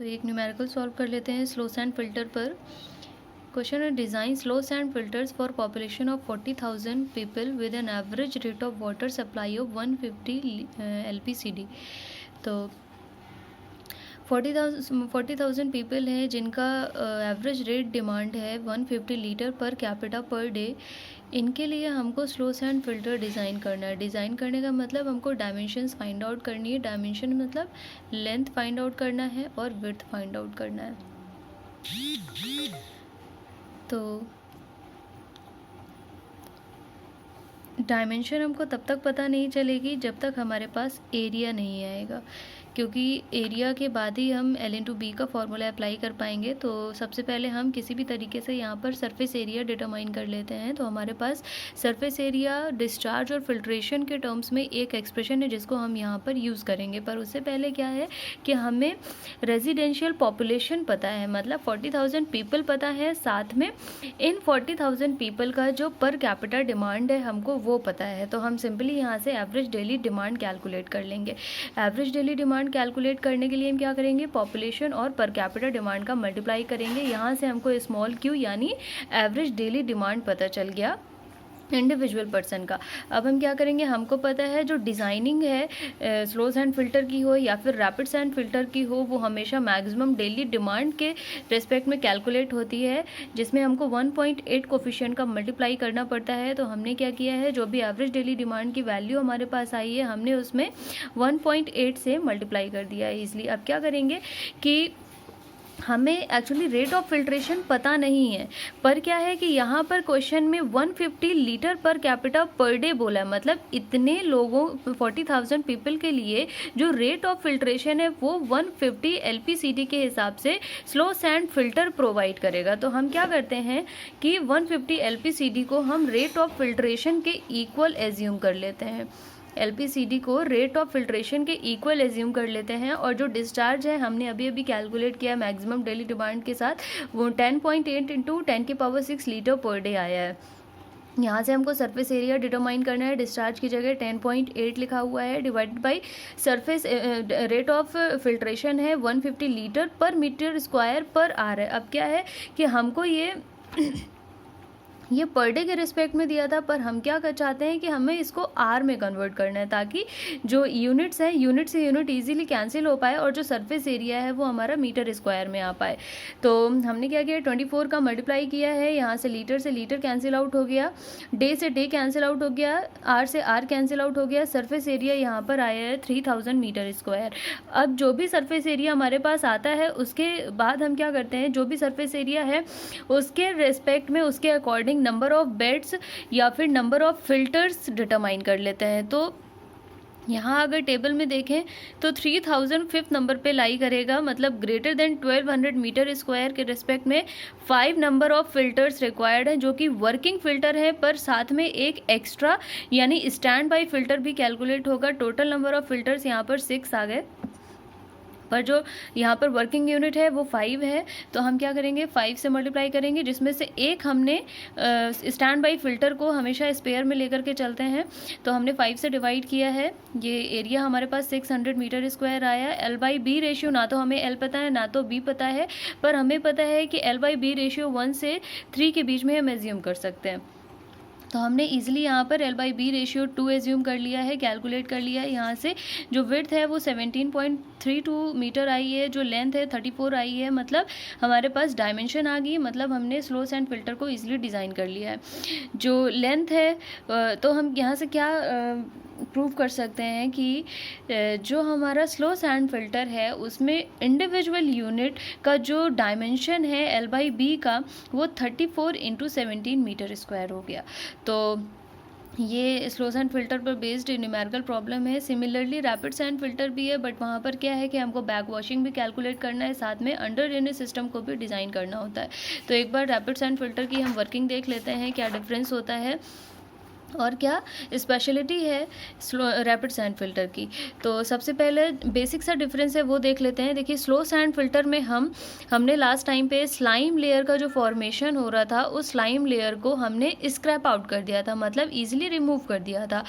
तो एक numerical solve कर लेते हैं स्लो सैंड फिल्टर पर। क्वेश्चन है design slow sand filters for population of 40,000 people with an average rate of water supply of 150 LPCD। तो 40,000 पीपल हैं जिनका एवरेज रेट डिमांड है 150 litre per capita per day. इनके लिए हमको स्लो सैंड फिल्टर डिज़ाइन करना है। डिज़ाइन करने का मतलब हमको डायमेंशंस फाइंड आउट करनी है। डायमेंशन मतलब लेंथ फाइंड आउट करना है और विड्थ फाइंड आउट करना है। तो डायमेंशन हमको तब तक पता नहीं चलेगी जब तक हमारे पास एरिया नहीं आएगा, क्योंकि एरिया के बाद ही हम L/B का फॉर्मूला अप्लाई कर पाएंगे। तो सबसे पहले हम किसी भी तरीके से यहाँ पर सरफेस एरिया डिटरमाइन कर लेते हैं। तो हमारे पास सरफेस एरिया डिस्चार्ज और फिल्ट्रेशन के टर्म्स में एक एक्सप्रेशन है जिसको हम यहाँ पर यूज़ करेंगे। पर उससे पहले क्या है कि हमें रेजिडेंशियल पॉपुलेशन पता है, मतलब 40,000 पीपल पता है, साथ में इन 40,000 पीपल का जो पर कैपिटा डिमांड है हमको वो पता है। तो हम सिंपली यहाँ से एवरेज डेली डिमांड कैलकुलेट कर लेंगे। एवरेज डेली डिमांड कैलकुलेट करने के लिए हम क्या करेंगे, पॉपुलेशन और पर कैपिटा डिमांड का मल्टीप्लाई करेंगे। यहाँ से हमको स्मॉल क्यू यानी एवरेज डेली डिमांड पता चल गया इंडिविजुअल पर्सन का। अब हम क्या करेंगे, हमको पता है जो डिज़ाइनिंग है स्लो सैंड फिल्टर की हो या फिर रैपिड सैंड फिल्टर की हो, वो हमेशा मैक्सिमम डेली डिमांड के रिस्पेक्ट में कैलकुलेट होती है, जिसमें हमको 1.8 कोफिशिएंट का मल्टीप्लाई करना पड़ता है। तो हमने क्या किया है, जो भी एवरेज डेली डिमांड की वैल्यू हमारे पास आई है हमने उसमें 1.8 से मल्टीप्लाई कर दिया है। इसलिए अब क्या करेंगे कि हमें एक्चुअली रेट ऑफ फिल्ट्रेशन पता नहीं है, पर क्या है कि यहाँ पर क्वेश्चन में 150 litre per capita per day बोला है, मतलब इतने लोगों 40,000 पीपल के लिए जो रेट ऑफ फिल्ट्रेशन है वो 150 LPCD के हिसाब से स्लो सैंड फिल्टर प्रोवाइड करेगा। तो हम क्या करते हैं कि 150 LPCD को हम रेट ऑफ फिल्ट्रेशन के इक्वल एज्यूम कर लेते हैं। LPCD को रेट ऑफ फिल्ट्रेशन के इक्वल एज्यूम कर लेते हैं, और जो डिस्चार्ज है हमने अभी अभी कैलकुलेट किया मैक्सिमम डेली डिमांड के साथ, वो 10.8 इंटू 10⁻⁶ लीटर पर डे आया है। यहाँ से हमको सरफेस एरिया डिटरमाइन करना है। डिस्चार्ज की जगह 10.8 लिखा हुआ है, divided by surface rate of filtration है 150 लीटर पर मीटर स्क्वायर पर आर है। अब क्या है कि हमको ये पर डे के रिस्पेक्ट में दिया था, पर हम क्या कर चाहते हैं कि हमें इसको आर में कन्वर्ट करना है, ताकि जो यूनिट्स हैं यूनिट से यूनिट इजीली कैंसिल हो पाए और जो सरफेस एरिया है वो हमारा मीटर स्क्वायर में आ पाए। तो हमने क्या किया, 24 का मल्टीप्लाई किया है, यहाँ से लीटर कैंसिल आउट हो गया, डे से डे कैंसिल आउट हो गया, आर से आर कैंसिल आउट हो गया, सरफेस एरिया यहाँ पर आया है 3000 मीटर स्क्वायर। अब जो भी सरफेस एरिया हमारे पास आता है उसके बाद हम क्या करते हैं, जो भी सरफेस एरिया है उसके रिस्पेक्ट में उसके अकॉर्डिंग नंबर ऑफ बेड्स या फिर नंबर ऑफ फिल्टर्स डिटरमाइन कर लेते हैं। तो यहाँ अगर टेबल में देखें तो 3000 5th नंबर पे लाई करेगा, मतलब ग्रेटर देन 1200 मीटर स्क्वायर के रिस्पेक्ट में 5 नंबर ऑफ फिल्टर्स रिक्वायर्ड हैं, जो कि वर्किंग फिल्टर है, पर साथ में एक एक्स्ट्रा यानी स्टैंड बाई फिल्टर भी कैलकुलेट होगा। टोटल नंबर ऑफ फिल्टर्स यहाँ पर 6 आ गए, पर जो यहाँ पर वर्किंग यूनिट है वो 5 है। तो हम क्या करेंगे, 5 से मल्टीप्लाई करेंगे, जिसमें से एक हमने स्टैंड बाई फिल्टर को हमेशा स्पेयर में लेकर के चलते हैं। तो हमने 5 से डिवाइड किया है, ये एरिया हमारे पास 600 मीटर स्क्वायर आया। L/B रेशियो ना तो हमें L पता है ना तो B पता है, पर हमें पता है कि L/B रेशियो 1 से 3 के बीच में हम एज्यूम कर सकते हैं। तो हमने इजीली यहाँ पर L/B रेशियो 2 एज्यूम कर लिया है, कैलकुलेट कर लिया है। यहाँ से जो विड्थ है वो 17.32 मीटर आई है, जो लेंथ है 34 आई है, मतलब हमारे पास डायमेंशन आ गई, मतलब हमने स्लो सैंड फिल्टर को इजीली डिज़ाइन कर लिया है। जो लेंथ है तो हम यहाँ से क्या प्रूव कर सकते हैं कि जो हमारा स्लो सैंड फिल्टर है उसमें इंडिविजुअल यूनिट का जो डायमेंशन है L/B का वो 34 इंटू 17 मीटर स्क्वायर हो गया। तो ये स्लो सैंड फिल्टर पर बेस्ड न्यूमेरिकल प्रॉब्लम है। सिमिलरली रैपिड सैंड फिल्टर भी है, बट वहाँ पर क्या है कि हमको बैक वॉशिंग भी कैलकुलेट करना है, साथ में अंडर ड्रेनेज सिस्टम को भी डिज़ाइन करना होता है। तो एक बार रैपिड सैंड फिल्टर की हम वर्किंग देख लेते हैं, क्या डिफरेंस होता है और क्या स्पेशलिटी है स्लो रैपिड सैंड फिल्टर की। तो सबसे पहले बेसिक सा डिफरेंस है वो देख लेते हैं। देखिए, स्लो सैंड फिल्टर में हमने लास्ट टाइम पे स्लाइम लेयर का जो फॉर्मेशन हो रहा था उस स्लाइम लेयर को हमने स्क्रैप आउट कर दिया था, मतलब इजीली रिमूव कर दिया था।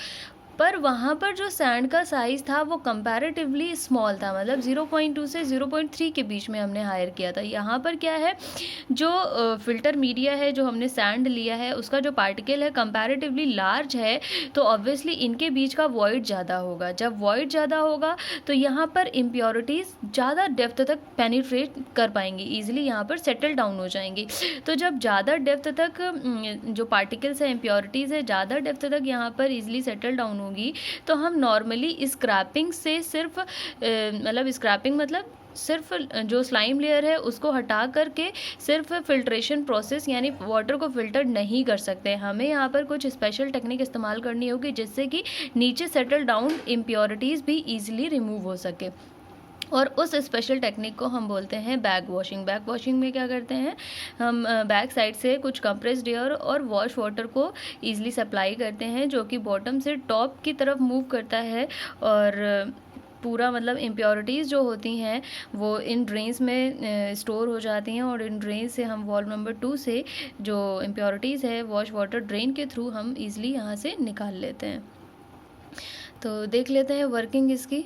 पर वहाँ पर जो सैंड का साइज़ था वो कंपैरेटिवली स्मॉल था, मतलब 0.2 से 0.3 के बीच में हमने हायर किया था। यहाँ पर क्या है, जो फ़िल्टर मीडिया है, जो हमने सैंड लिया है, उसका जो पार्टिकल है कंपैरेटिवली लार्ज है, तो ऑब्वियसली इनके बीच का वॉइड ज़्यादा होगा। जब वॉइड ज़्यादा होगा तो यहाँ पर इम्प्योरिटीज़ ज़्यादा डेप्थ तक पेनिट्रेट कर पाएंगी, ईजिली यहाँ पर सेटल डाउन हो जाएंगी। तो जब ज़्यादा डेप्थ तक जो पार्टिकल्स हैं, इम्प्योरिटीज़ है, ज़्यादा डेप्थ तक यहाँ पर ईजिली सेटल डाउन होगी, तो हम नॉर्मली स्क्रैपिंग से सिर्फ मतलब स्क्रैपिंग मतलब सिर्फ जो स्लाइम लेयर है उसको हटा करके सिर्फ फिल्ट्रेशन प्रोसेस यानी वाटर को फिल्टर नहीं कर सकते। हमें यहाँ पर कुछ स्पेशल टेक्निक इस्तेमाल करनी होगी जिससे कि नीचे सेटल डाउन इम्प्योरिटीज़ भी ईजिली रिमूव हो सके, और उस स्पेशल टेक्निक को हम बोलते हैं बैक वॉशिंग। बैक वॉशिंग में क्या करते हैं, हम बैक साइड से कुछ कंप्रेस्ड एयर और वॉश वाटर को ईजिली सप्लाई करते हैं, जो कि बॉटम से टॉप की तरफ मूव करता है, और पूरा मतलब इम्प्योरिटीज़ जो होती हैं वो इन ड्रेन्स में स्टोर हो जाती हैं, और इन ड्रेन से हम वॉल्व नंबर 2 से जो इम्प्योरिटीज़ है वॉश वाटर ड्रेन के थ्रू हम ईज़िली यहाँ से निकाल लेते हैं। तो देख लेते हैं वर्किंग इसकी।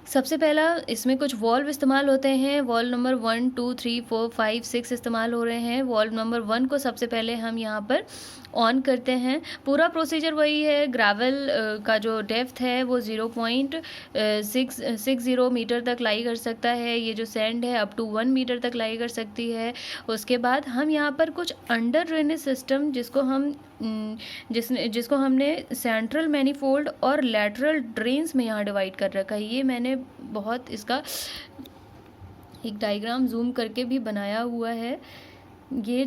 सबसे पहला इसमें कुछ वॉल्व इस्तेमाल होते हैं। वॉल्व नंबर 1, 2, 3, 4, 5, 6 इस्तेमाल हो रहे हैं। वॉल्व नंबर 1 को सबसे पहले हम यहाँ पर ऑन करते हैं। पूरा प्रोसीजर वही है। ग्रेवल का जो डेप्थ है वो 0.660 मीटर तक लाई कर सकता है। ये जो सैंड है अप टू 1 मीटर तक लाई कर सकती है। उसके बाद हम यहाँ पर कुछ अंडर ड्रेनेज सिस्टम जिसको हमने सेंट्रल मैनीफोल्ड और लैटरल ड्रेन्स में यहाँ डिवाइड कर रखा है। ये मैंने बहुत इसका एक डायग्राम जूम करके भी बनाया हुआ है। ये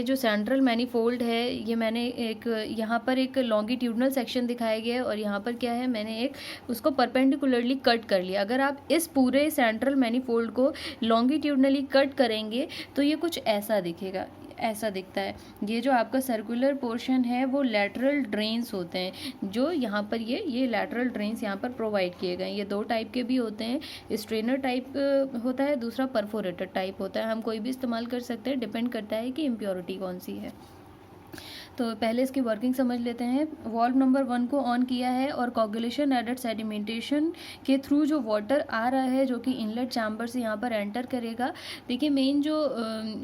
जो सेंट्रल मैनीफोल्ड है, ये मैंने एक यहाँ पर एक लॉन्गिट्यूडनल सेक्शन दिखाया गया है, और यहाँ पर क्या है, मैंने एक उसको परपेंडिकुलरली कट कर लिया। अगर आप इस पूरे सेंट्रल मैनीफोल्ड को लॉन्गिट्यूडनली कट करेंगे तो ये कुछ ऐसा दिखेगा, ऐसा दिखता है। ये जो आपका सर्कुलर पोर्शन है वो लैटरल ड्रेन्स होते हैं, जो यहाँ पर ये लैटरल ड्रेन्स यहाँ पर प्रोवाइड किए गए हैं। ये 2 टाइप के भी होते हैं, स्ट्रेनर टाइप होता है, दूसरा परफोरेटेड टाइप होता है। हम कोई भी इस्तेमाल कर सकते हैं, डिपेंड करता है कि इम्प्योरिटी कौन सी है। तो पहले इसकी वर्किंग समझ लेते हैं। वॉल्व नंबर 1 को ऑन किया है, और कोगुलेशन एडेड सेडिमेंटेशन के थ्रू जो वाटर आ रहा है, जो कि इनलेट चैम्बर से यहाँ पर एंटर करेगा। देखिए मेन जो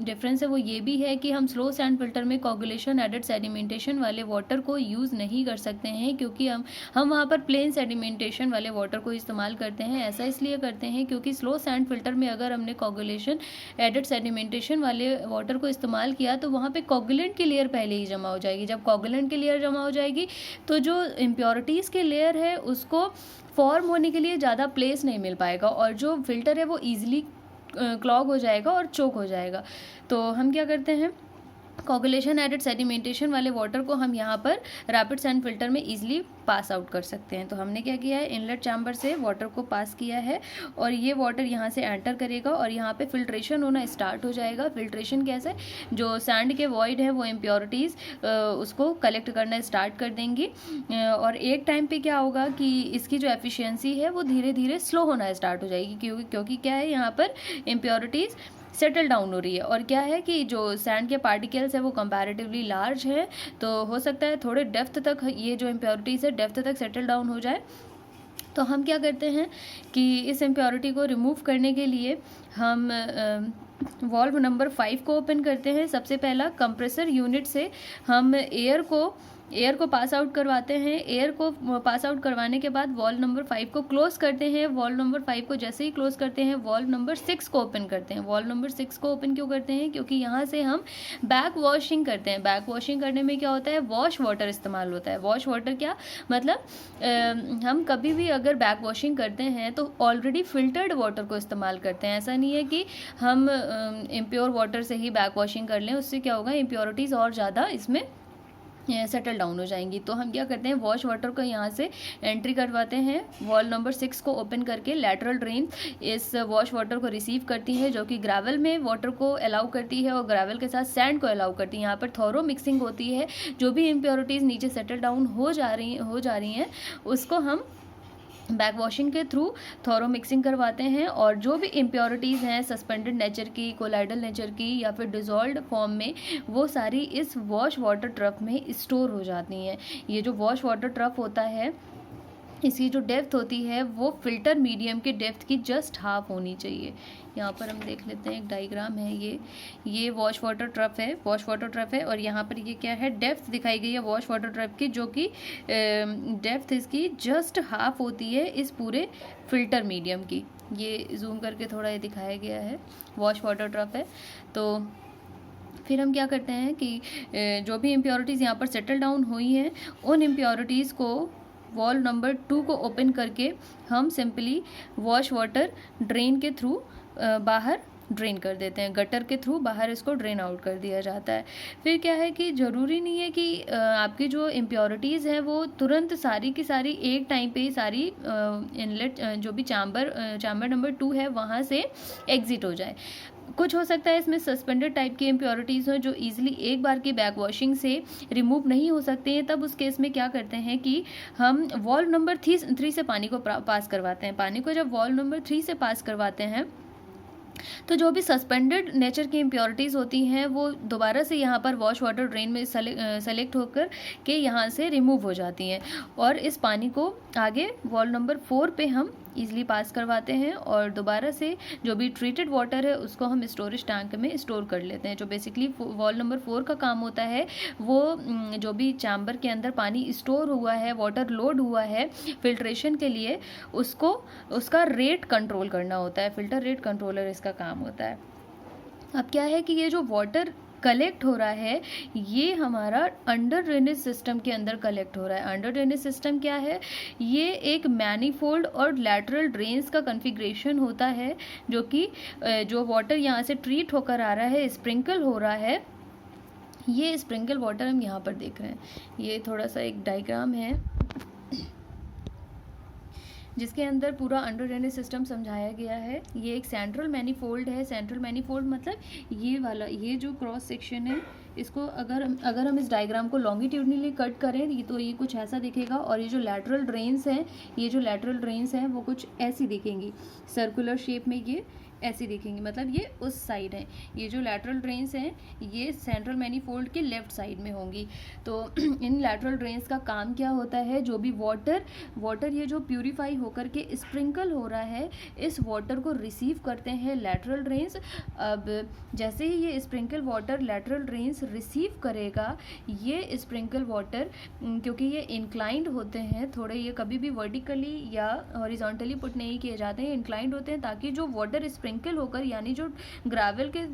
डिफरेंस है वो ये भी है कि हम स्लो सैंड फिल्टर में कोगुलेशन एडेड सेडिमेंटेशन वाले वाटर को यूज़ नहीं कर सकते हैं, क्योंकि हम वहाँ पर प्लेन सेडिमेंटेशन वाले वाटर को इस्तेमाल करते हैं। ऐसा इसलिए करते हैं क्योंकि स्लो सैंड फिल्टर में अगर हमने कोगुलेशन एडेड सेडिमेंटेशन वाले वाटर को इस्तेमाल किया तो वहाँ पे कोगुलेंट की लेयर पहले ही जमा हो जाएगी। जब कोगुलेंट की लेयर जमा हो जाएगी तो जो इम्प्योरिटीज़ की लेयर है उसको फॉर्म होने के लिए ज़्यादा प्लेस नहीं मिल पाएगा, और जो फिल्टर है वो ईजिली क्लॉग हो जाएगा और चोक हो जाएगा। तो हम क्या करते हैं, कोगुलेशन एडेड सेडिमेंटेशन वाले वाटर को हम यहाँ पर रैपिड सैंड फिल्टर में इजीली पास आउट कर सकते हैं। तो हमने क्या किया है, इनलेट चैम्बर से वाटर को पास किया है, और ये वाटर यहाँ से एंटर करेगा और यहाँ पे फिल्ट्रेशन होना स्टार्ट हो जाएगा। फिल्ट्रेशन कैसे, जो सैंड के वॉइड है वो इम्प्योरिटीज़ उसको कलेक्ट करना स्टार्ट कर देंगी, और एक टाइम पे क्या होगा कि इसकी जो एफिशिएंसी है वो धीरे धीरे स्लो होना स्टार्ट हो जाएगी, क्योंकि क्या है, यहाँ पर इम्प्योरिटीज़ सेटल डाउन हो रही है। और क्या है कि जो सैंड के पार्टिकल्स है वो कंपैरेटिवली लार्ज है, तो हो सकता है थोड़े डेप्थ तक ये जो इम्प्योरिटीज़ है डेप्थ तक सेटल डाउन हो जाए। तो हम क्या करते हैं कि इस इम्प्योरिटी को रिमूव करने के लिए हम वॉल्व नंबर 5 को ओपन करते हैं। सबसे पहला कंप्रेसर यूनिट से हम एयर को पास आउट करवाते हैं। एयर को पास आउट करवाने के बाद वॉल्व नंबर 5 को क्लोज करते हैं। वॉल्व नंबर 5 को जैसे ही क्लोज करते हैं वॉल्व नंबर 6 को ओपन करते हैं। वॉल्व नंबर 6 को ओपन क्यों करते हैं, क्योंकि यहाँ से हम बैक वॉशिंग करते हैं। बैक वॉशिंग करने में क्या होता है, वॉश वाटर इस्तेमाल होता है। वॉश वाटर क्या मतलब, हम कभी भी अगर बैक वॉशिंग करते हैं तो ऑलरेडी फिल्टर्ड वाटर को इस्तेमाल करते हैं। ऐसा नहीं है कि हम इम्प्योर वाटर से ही बैक वॉशिंग कर लें, उससे क्या होगा, इम्प्योरिटीज़ और ज़्यादा इसमें सेटल डाउन हो जाएंगी। तो हम क्या करते हैं, वॉश वाटर को यहाँ से एंट्री करवाते हैं। वॉल्व नंबर 6 को ओपन करके लैटरल ड्रेन इस वॉश वाटर को रिसीव करती है, जो कि ग्रेवल में वाटर को अलाउ करती है और ग्रेवल के साथ सैंड को अलाउ करती है। यहाँ पर थोरो मिक्सिंग होती है, जो भी इम्प्योरिटीज़ नीचे सेटल डाउन हो जा रही हैं उसको हम बैक वॉशिंग के थ्रू थॉरो मिक्सिंग करवाते हैं और जो भी इम्प्योरिटीज़ हैं सस्पेंडेड नेचर की, कोलाइडल नेचर की या फिर डिज़ोल्व्ड फॉर्म में, वो सारी इस वॉश वाटर ट्रफ में स्टोर हो जाती हैं। ये जो वॉश वाटर ट्रफ होता है, इसकी जो डेप्थ होती है वो फिल्टर मीडियम के डेप्थ की जस्ट हाफ होनी चाहिए। यहाँ पर हम देख लेते हैं, एक डायग्राम है ये वॉश वाटर ट्रफ है, वॉश वाटर ट्रफ है और यहाँ पर ये क्या है, डेप्थ दिखाई गई है वॉश वाटर ट्रफ की, जो कि डेप्थ इसकी जस्ट हाफ होती है इस पूरे फिल्टर मीडियम की। ये जूम करके थोड़ा ये दिखाया गया है, वॉश वाटर ट्रफ है। तो फिर हम क्या करते हैं कि जो भी इम्प्योरिटीज़ यहाँ पर सेटल डाउन हुई हैं, उन इम्प्योरिटीज़ को वॉल्व नंबर 2 को ओपन करके हम सिंपली वॉश वाटर ड्रेन के थ्रू बाहर ड्रेन कर देते हैं, गटर के थ्रू बाहर इसको ड्रेन आउट कर दिया जाता है। फिर क्या है कि ज़रूरी नहीं है कि आपकी जो इम्प्योरिटीज़ हैं वो तुरंत सारी की सारी एक टाइम पे ही सारी इनलेट जो भी चैम्बर नंबर 2 है वहाँ से एग्ज़िट हो जाए। कुछ हो सकता है इसमें सस्पेंडेड टाइप की इम्प्योरिटीज़ हो जो ईजिली एक बार की बैक वॉशिंग से रिमूव नहीं हो सकते हैं। तब उस केस में क्या करते हैं कि हम वॉल्व नंबर 3 से पानी को पास करवाते हैं। पानी को जब वॉल्व नंबर 3 से पास करवाते हैं तो जो भी सस्पेंडेड नेचर की इम्प्योरिटीज़ होती हैं वो दोबारा से यहाँ पर वॉश वाटर ड्रेन में सेलेक्ट होकर के यहाँ से रिमूव हो जाती हैं और इस पानी को आगे वॉल्व नंबर 4 पे हम ईज़िली पास करवाते हैं और दोबारा से जो भी ट्रीटेड वाटर है उसको हम स्टोरेज टैंक में स्टोर कर लेते हैं। जो बेसिकली वॉल्व नंबर 4 का काम होता है वो जो भी चैम्बर के अंदर पानी स्टोर हुआ है, वाटर लोड हुआ है फिल्ट्रेशन के लिए, उसका रेट कंट्रोल करना होता है। फिल्टर रेट कंट्रोलर इसका काम होता है। अब क्या है कि ये जो वाटर कलेक्ट हो रहा है ये हमारा अंडर ड्रेनेज सिस्टम के अंदर कलेक्ट हो रहा है। अंडर ड्रेनेज सिस्टम क्या है, ये एक मैनीफोल्ड और लैटरल ड्रेन्स का कॉन्फ़िगरेशन होता है जो कि जो वाटर यहाँ से ट्रीट होकर आ रहा है, स्प्रिंकल हो रहा है। ये स्प्रिंकल वाटर हम यहाँ पर देख रहे हैं। ये थोड़ा सा एक डायग्राम है जिसके अंदर पूरा अंडर ड्रेनेज सिस्टम समझाया गया है। ये एक सेंट्रल मैनीफोल्ड है। सेंट्रल मैनीफोल्ड मतलब ये वाला, ये जो क्रॉस सेक्शन है इसको अगर हम इस डायग्राम को लॉन्गिट्यूडनली कट करें तो ये कुछ ऐसा दिखेगा और ये जो लैटरल ड्रेन्स हैं, ये जो लैटरल ड्रेन्स हैं वो कुछ ऐसी दिखेंगी, सर्कुलर शेप में ये ऐसी दिखेंगी, मतलब ये उस साइड है। ये जो लैटरल ड्रेन्स हैं ये सेंट्रल मैनीफोल्ड के लेफ्ट साइड में होंगी। तो इन लैटरल ड्रेन्स का काम क्या होता है, जो भी वाटर ये जो प्यूरिफाई होकर के स्प्रिंकल हो रहा है, इस वाटर को रिसीव करते हैं लैटरल ड्रेन्स। अब जैसे ही ये sprinkle water lateral drains receive करेगा, ये स्प्रिंकल वाटर क्योंकि ये इंक्लाइंड होते हैं थोड़े, ये कभी भी वर्टिकली या हॉरिजॉन्टली पुट नहीं किए जाते हैं, इंक्लाइंड होते हैं ताकि जो वाटर स्प्रिंकल होकर यानी जो ग्रेवल के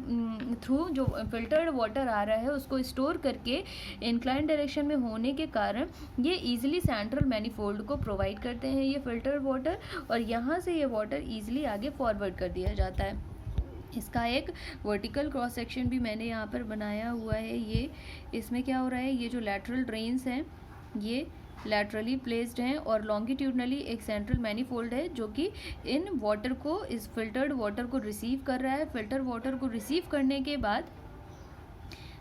थ्रू जो फिल्टर्ड वाटर आ रहा है उसको स्टोर करके इंक्लाइन डायरेक्शन में होने के कारण ये इजीली सेंट्रल मैनीफोल्ड को प्रोवाइड करते हैं ये फिल्टर्ड वाटर, और यहाँ से ये वाटर इजीली आगे फॉरवर्ड कर दिया जाता है। इसका एक वर्टिकल क्रॉस सेक्शन भी मैंने यहाँ पर बनाया हुआ है। ये इसमें क्या हो रहा है, ये जो लैटरल ड्रेन्स हैं ये लैटरली प्लेस्ड हैं और लॉन्गिट्यूडनली एक सेंट्रल मैनीफोल्ड है जो कि इन वाटर को, इस फिल्टर्ड वाटर को रिसीव कर रहा है। फिल्टर वाटर को रिसीव करने के बाद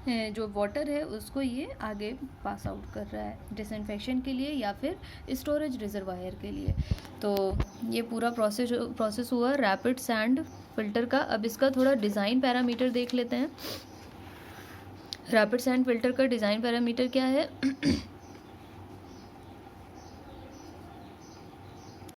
जो वाटर है उसको ये आगे पास आउट कर रहा है डिसइंफेक्शन के लिए या फिर स्टोरेज रिजर्वायर के लिए। तो ये पूरा प्रोसेस हुआ रैपिड सैंड फिल्टर का। अब इसका थोड़ा डिज़ाइन पैरामीटर देख लेते हैं। रैपिड सैंड फिल्टर का डिज़ाइन पैरामीटर क्या है